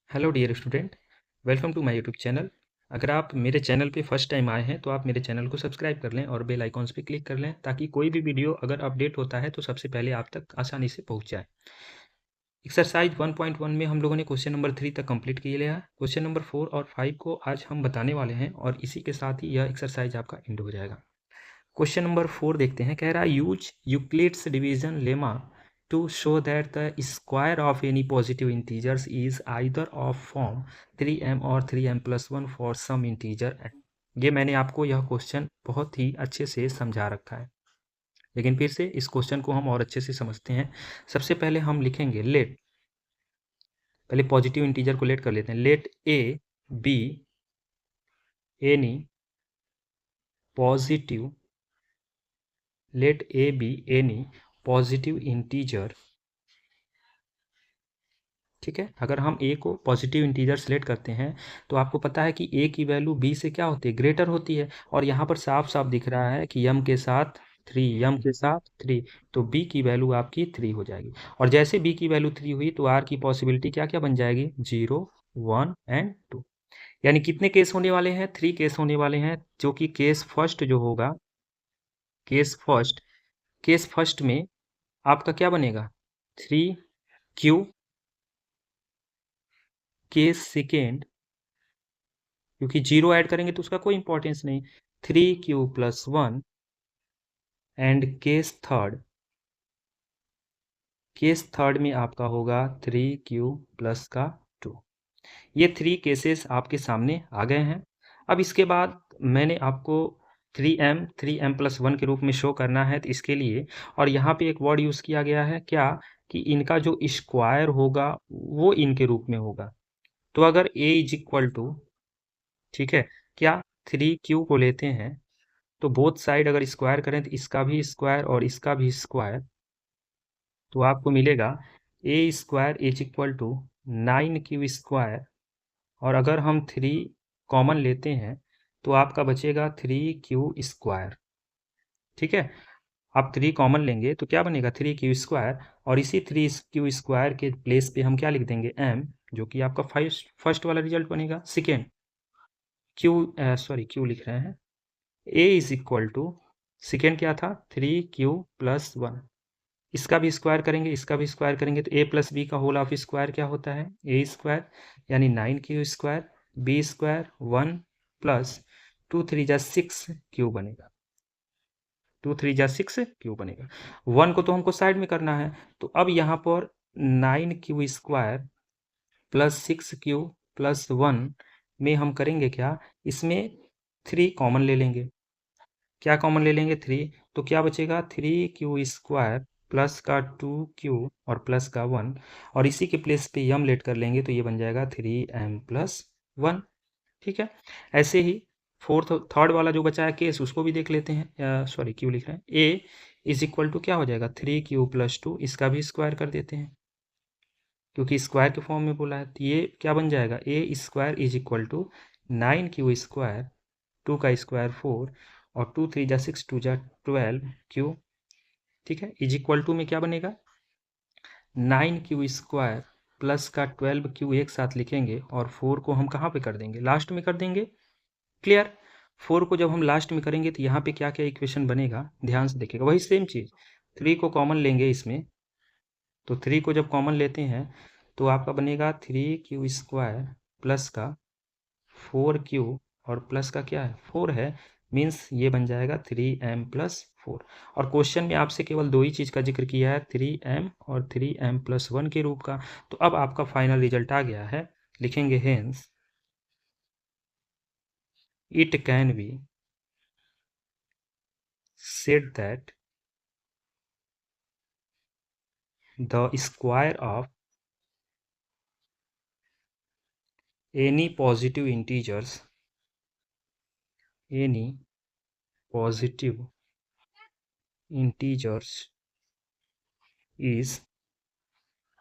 Hello dear student, welcome to my YouTube channel. अगर आप मेरे चैनल पे फर्स्ट टाइम आए हैं तो आप मेरे चैनल को सब्सक्राइब कर लें और बेल आइकॉन्स पे क्लिक कर लें ताकि कोई भी वीडियो अगर अपडेट होता है तो सबसे पहले आप तक आसानी से पहुंच जाए। एक्सरसाइज 1.1 में हम लोगों ने क्वेश्चन नंबर 3 तक कंप्लीट किए लिया है। क्वेश्चन नंबर 4 और 5 को आज हम बताने वाले हैं और इसी के साथ ही यह एक्सरसाइज आपका एंड हो जाएगा। क्वेश्चन नंबर 4 देखते हैं। कह रहा है use Euclid's division lemma to show that the square of any positive integers is either of form 3m or 3m plus 1 for some integer। ये मैंने आपको यह क्वेश्चन बहुत ही अच्छे से समझा रखा है, लेकिन फिर से इस क्वेश्चन को हम और अच्छे से समझते हैं। सबसे पहले हम लिखेंगे लेट, पहले पॉजिटिव इंटीजर को लेट कर लेते हैं। Let a b any positive, let a b any positive integer. ठीक है, अगर हम ए को पॉजिटिव इंटीजर सेलेक्ट करते हैं तो आपको पता है कि ए की वैल्यू बी से क्या होती है, ग्रेटर होती है। और यहाँ पर साफ साफ दिख रहा है कि यम के साथ 3, यम के साथ 3, तो बी की वैल्यू आपकी 3 हो जाएगी। और जैसे बी की वैल्यू 3 हुई तो आर की पॉसिबिलिटी क्या क्या बन जाएगी, 0, 1 एंड 2। यानी कितने केस होने वाले हैं, 3 केस होने वाले हैं, जो कि केस फर्स्ट जो होगा, केस फर्स्ट में आपका क्या बनेगा, 3q। केस सेकेंड, क्योंकि 0 ऐड करेंगे तो उसका कोई इंपॉर्टेंस नहीं, 3q plus 1। And case third में आपका होगा 3q प्लस का 2। ये 3 केसेस आपके सामने आ गए हैं। अब इसके बाद मैंने आपको 3m प्लस 1 के रूप में शो करना है, तो इसके लिए और यहाँ पे एक वर्ड यूज़ किया गया है क्या, कि इनका जो स्क्वायर होगा वो इनके रूप में होगा। तो अगर a इज इक्वल टू, ठीक है, क्या 3q को लेते हैं तो बोथ साइड अगर स्क्वायर करें तो इसका भी स्क्वायर और इसका भी स्क्वायर, तो आपको मिलेगा a square is equal to 9q square. और अगर हम 3 कॉमन लेते हैं तो आपका बचेगा 3q स्क्वायर। ठीक है, आप 3 कॉमन लेंगे तो क्या बनेगा, 3q स्क्वायर। और इसी 3q स्क्वायर के प्लेस पे हम क्या लिख देंगे, m, जो कि आपका फर्स्ट वाला रिजल्ट बनेगा। सेकेंड क्यू लिख रहे हैं, a is equal to, second क्या था, 3q प्लस 1। इसका भी स्क्वायर करेंगे, इसका भी स्क्वायर करेंगे तो a प्लस बी का होल ऑफ स्क्वायर क्या होता है, a स्क्वायर, यानी 9q square, b square 1 plus 2 3 जा 6 क्यू बनेगा, 2 3 जा 6 क्यू बनेगा। 1 को तो हमको साइड में करना है, तो अब यहाँ पर 9q square plus 6q plus 1 में हम करेंगे क्या, इसमें 3 कॉमन ले लेंगे। क्या कॉमन ले लेंगे, 3, तो क्या बचेगा, 3q स्क्वायर प्लस का 2q और प्लस का 1, और इसी के प्लेस पे यम लेट कर लेंगे तो ये बन जाएगा 3m प्लस 1। ठीक है, ऐसे ही थर्ड वाला जो बचा है केस, उसको भी देख लेते हैं। सॉरी, क्यू लिख रहे हैं। a इज इक्वल टू क्या हो जाएगा, 3q प्लस 2, इसका भी स्क्वायर कर देते हैं क्योंकि स्क्वायर के फॉर्म में बोला है। तो ये क्या बन जाएगा, a square is equal to 9q square, 2 का स्क्वायर 4 और 2 3 जा 6 2 जा 12 क्यू। ठीक है, इज इक्वल टू में क्या बनेगा, 9q स्क्वायर प्लस का 12q एक साथ लिखेंगे और 4 को हम कहाँ पे कर देंगे, लास्ट में कर देंगे। क्लियर, 4 को जब हम लास्ट में करेंगे तो यहाँ पे क्या क्या इक्वेशन बनेगा, ध्यान से देखिएगा। वही सेम चीज़, 3 को कॉमन लेंगे इसमें, तो 3 को जब कॉमन लेते हैं तो आपका बनेगा 3q स्क्वायर प्लस का 4q और प्लस का क्या है, 4 है, मीन्स ये बन जाएगा 3m प्लस 4। और क्वेश्चन में आपसे केवल 2 ही चीज़ का जिक्र किया है, 3m और 3m प्लस 1 के रूप का। तो अब आपका फाइनल रिजल्ट आ गया है, लिखेंगे hence it can be said that the square of any positive integers, any positive integers is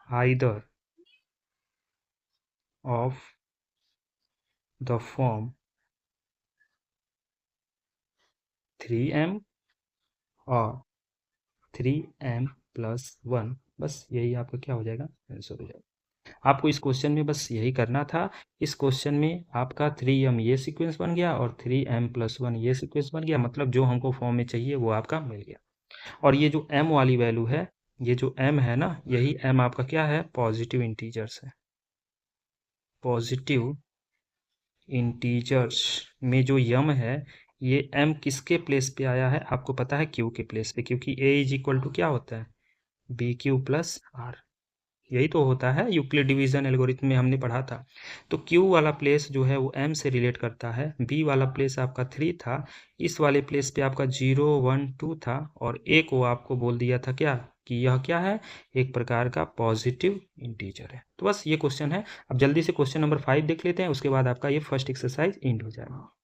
either of the form 3m और 3m प्लस 1। बस यही आपका क्या हो जाएगा, आंसर हो जाएगा। आपको इस क्वेश्चन में बस यही करना था। इस क्वेश्चन में आपका 3m ये सीक्वेंस बन गया और 3m+1 ये सीक्वेंस बन गया, मतलब जो हमको फॉर्म में चाहिए वो आपका मिल गया। और ये जो m वाली वैल्यू है, ये जो m है ना, यही m आपका क्या है, पॉजिटिव इंटीजर्स है। पॉजिटिव इंटीजर्स में जो m है, ये m किसके प्लेस पे आया है, आपको पता है q के प्लेस पे, क्योंकि a = क्या होता है, bq + r। यही तो होता है, यूक्लिड डिवीजन एल्गोरिथम में हमने पढ़ा था। तो Q वाला प्लेस जो है वो M से रिलेट करता है, B वाला प्लेस आपका 3 था, इस वाले प्लेस पे आपका 0 1 2 था, और A को आपको बोल दिया था क्या, कि यह क्या है, एक प्रकार का पॉजिटिव इंटीजर है। तो बस ये क्वेश्चन है। अब जल्दी से क्वेश्चन नंबर 5 देख लेते हैं, उसके बाद आपका ये फर्स्ट एक्सरसाइज एंड हो जाएगा।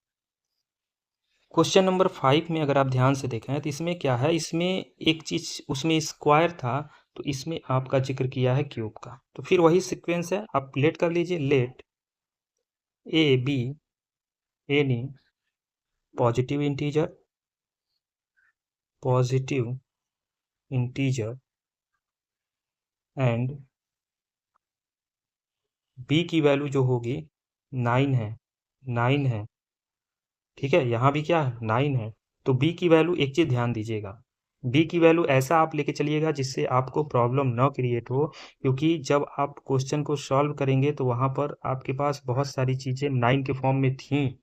क्वेश्चन नंबर 5 में अगर आप ध्यान से देखें तो इसमें क्या है, इसमें एक चीज, उसमें स्क्वायर था, तो इसमें आपका जिक्र किया है क्यूब का। तो फिर वही सीक्वेंस है, आप लेट कर लीजिए, let a b any positive integer and b की वैल्यू जो होगी 9 है, ठीक है, यहाँ भी क्या है, 9 है। तो बी की वैल्यू, एक चीज ध्यान दीजिएगा, बी की वैल्यू ऐसा आप लेके चलिएगा जिससे आपको प्रॉब्लम न क्रिएट हो, क्योंकि जब आप क्वेश्चन को सॉल्व करेंगे तो वहां पर आपके पास बहुत सारी चीजें 9 के फॉर्म में थी,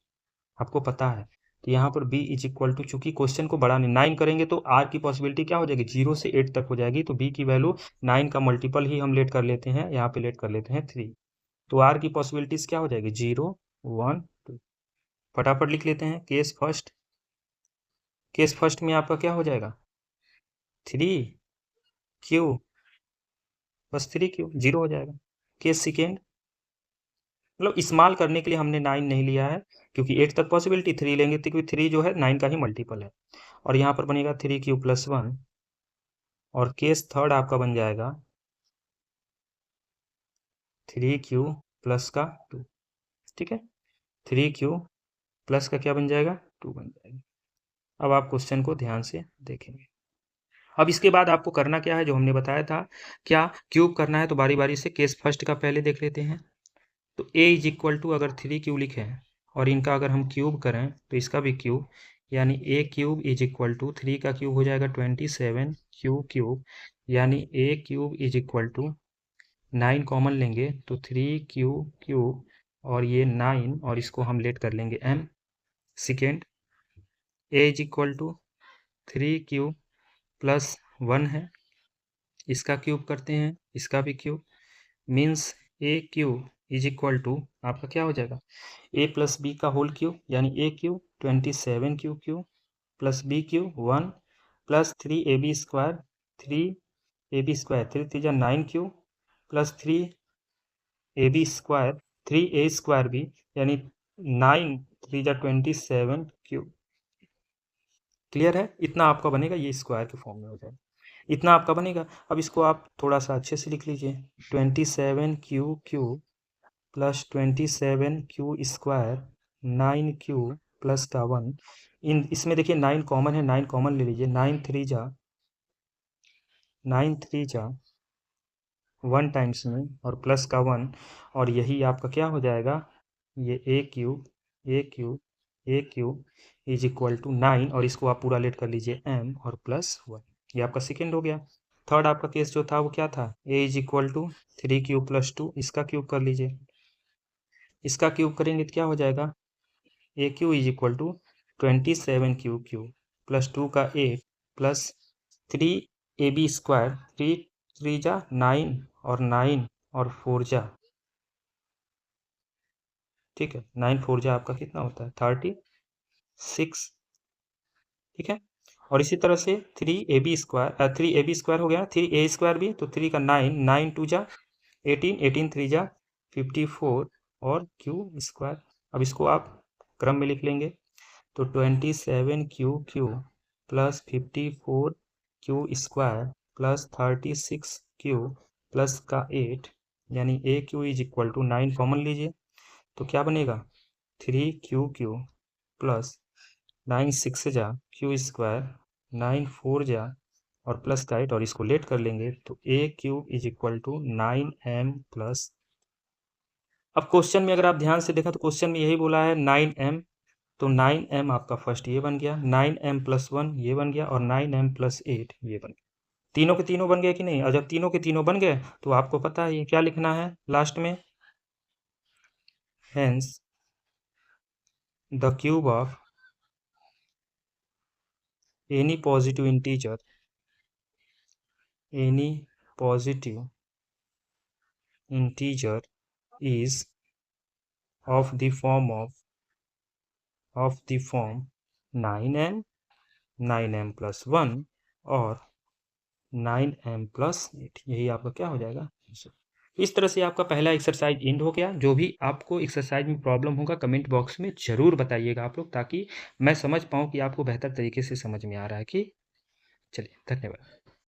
आपको पता है। तो यहाँ पर b = चूंकि क्वेश्चन को बढ़ाने 9 करेंगे तो r की पॉसिबिलिटी क्या हो जाएगी, 0 से 8 तक हो जाएगी। तो b की वैल्यू 9 का मल्टीपल ही हम लेट कर लेते हैं, यहाँ पे लेट कर लेते हैं 3। तो r की पॉसिबिलिटीज क्या हो जाएगी, 0 1 2। फटाफट लिख लेते हैं। केस फर्स्ट में आपका क्या हो जाएगा, 3q, बस 3q 0 हो जाएगा। केस सेकेंड, मतलब स्मॉल करने के लिए हमने 9 नहीं लिया है, क्योंकि 8 तक पॉसिबिलिटी, 3 लेंगे तो क्योंकि 3 जो है 9 का ही मल्टीपल है, और यहाँ पर बनेगा 3q+1। और केस थर्ड आपका बन जाएगा 3q+2, ठीक है, 3q+ का क्या बन जाएगा, 2 बन जाएगा। अब आप क्वेश्चन को ध्यान से देखेंगे। अब इसके बाद आपको करना क्या है, जो हमने बताया था, क्या क्यूब करना है। तो बारी बारी से केस फर्स्ट का पहले देख लेते हैं। तो a अगर 3q लिखे हैं और इनका अगर हम क्यूब करें तो इसका भी क्यूब, यानी a³ 3 का क्यूब हो जाएगा 27q³, यानी a³ 9 कॉमन लेंगे तो 3q³ और ये 9, और इसको हम लेट कर लेंगे m। सेकेंड, a 3q+1 है, इसका क्यूब करते हैं, इसका भी क्यूब, मीन्स a³ आपका क्या हो जाएगा, a+b का होल क्यूब, यानी a³ 27q³ + b³ 1 + 3ab², 3ab², 3 × 9q + 3ab², 3a² भी, यानी 9 3 × 27q। क्लियर है, इतना आपका बनेगा, ये स्क्वायर के फॉर्म में हो जाएगा, इतना आपका बनेगा। अब इसको आप थोड़ा सा अच्छे से लिख लीजिए, 27q³ + 27q², 9q + का 1, इसमें देखिए 9 कॉमन है, 9 कॉमन ले लीजिए, 9 3 जा 1 टाइम्स में, और प्लस का 1, और यही आपका क्या हो जाएगा, ये a³ = 9, और इसको आप पूरा लेट कर लीजिए m और +1। ये आपका सेकेंड हो गया। थर्ड आपका केस जो था वो क्या था, a = 3q+2, इसका क्यूब कर लीजिए, इसका क्यूब करेंगे तो क्या हो जाएगा, a³ = 27q³ + 2 का 8 + 3ab², 3 3 जा 9, और 9 और 4 जा, ठीक है, 9 4 जा आपका कितना होता है, 36, ठीक है। और इसी तरह से 3ab² हो गया, 3a² भी, तो 3 का 9, 9 2 जा 18, 18 3 जा 54, और q²। अब इसको आप क्रम में लिख लेंगे, तो 27q³ + 54q² + 36q + का 8, यानी a³ 9 कॉमन लीजिए, तो क्या बनेगा, 3q³ + 9 6 जा q², 9 4 जा और प्लस का 8 और इसको लेट कर लेंगे तो a cube is equal to 9m plus, अब क्वेश्चन में अगर आप ध्यान से देखा तो क्वेश्चन में यही बोला है 9m, तो 9m आपका फर्स्ट ये बन गया, 9m प्लस 1 ये बन गया और 9m प्लस 8 ये बन गया। तीनों के तीनों बन गए कि नहीं? और जब तीनों के तीनों बन गए तो आपको पता है ये क्या लिखना है लास्ट में, hence the cube of any positive integer, any positive integer is of the form of the form 9m, 9m plus 1 और 9m प्लस 8, यही आपका क्या हो जाएगा। इस तरह से आपका पहला एक्सरसाइज एंड हो गया। जो भी आपको एक्सरसाइज में प्रॉब्लम होगा कमेंट बॉक्स में ज़रूर बताइएगा आप लोग, ताकि मैं समझ पाऊँ कि आपको बेहतर तरीके से समझ में आ रहा है कि। चलिए, धन्यवाद।